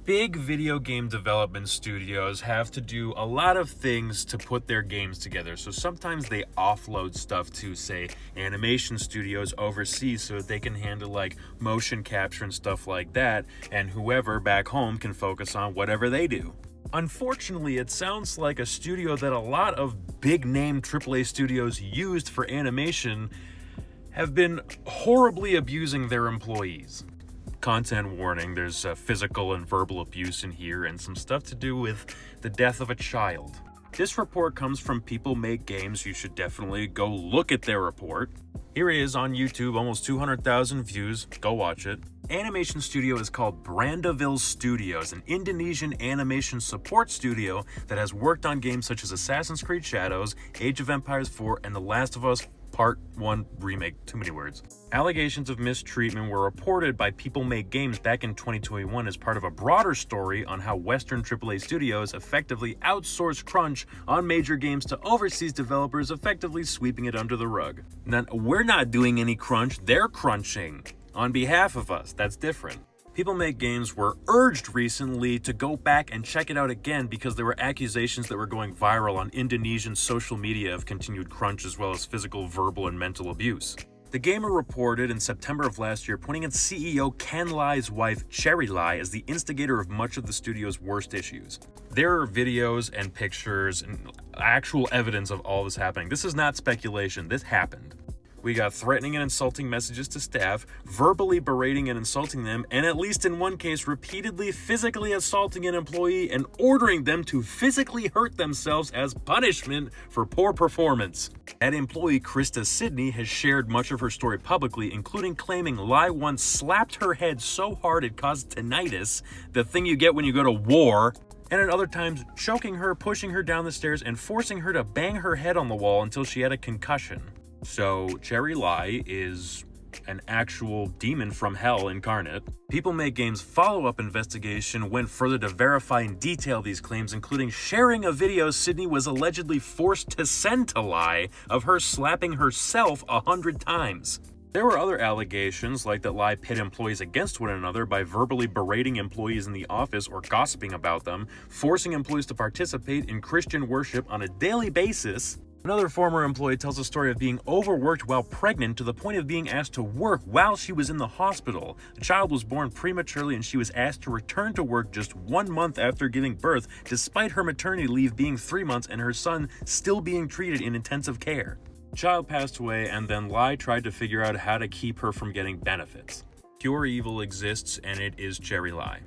Big video game development studios have to do a lot of things to put their games together. So sometimes they offload stuff to, say, animation studios overseas so that they can handle like motion capture and stuff like that, and whoever back home can focus on whatever they do. Unfortunately, it sounds like a studio that a lot of big-name AAA studios used for animation have been horribly abusing their employees. Content warning, there's physical and verbal abuse in here and some stuff to do with the death of a child. This report comes from People Make Games. You should definitely go look at their report. Here it is on YouTube, almost 200,000 views. Go watch it. Animation studio is called Brandaville Studios, an Indonesian animation support studio that has worked on games such as Assassin's Creed Shadows, Age of Empires 4, and The Last of Us Part 1 Remake. Too many words. Allegations of mistreatment were reported by People Make Games back in 2021 as part of a broader story on how Western AAA studios effectively outsource crunch on major games to overseas developers, effectively sweeping it under the rug. Now, we're not doing any crunch, they're crunching on behalf of us. That's different. People Make Games were urged recently to go back and check it out again because there were accusations that were going viral on Indonesian social media of continued crunch as well as physical, verbal, and mental abuse. The Gamer reported in September of last year, pointing at CEO Ken Lai's wife, Cherry Lai, as the instigator of much of the studio's worst issues. There are videos and pictures and actual evidence of all this happening. This is not speculation, this happened. We got threatening and insulting messages to staff, verbally berating and insulting them, and at least in one case, repeatedly physically assaulting an employee and ordering them to physically hurt themselves as punishment for poor performance. That employee, Krista Sidney, has shared much of her story publicly, including claiming Lai once slapped her head so hard it caused tinnitus, the thing you get when you go to war, and at other times choking her, pushing her down the stairs, and forcing her to bang her head on the wall until she had a concussion. So, Cherry Lai is an actual demon from hell incarnate. People Make Games' follow-up investigation went further to verify in detail these claims, including sharing a video Sydney was allegedly forced to send to Lai of her slapping herself 100 times. There were other allegations, like that Lai pit employees against one another by verbally berating employees in the office or gossiping about them, forcing employees to participate in Christian worship on a daily basis. Another former employee tells a story of being overworked while pregnant to the point of being asked to work while she was in the hospital. The child was born prematurely and she was asked to return to work just 1 month after giving birth, despite her maternity leave being 3 months and her son still being treated in intensive care. The child passed away, and then Lai tried to figure out how to keep her from getting benefits. Pure evil exists, and it is Cherry Lai.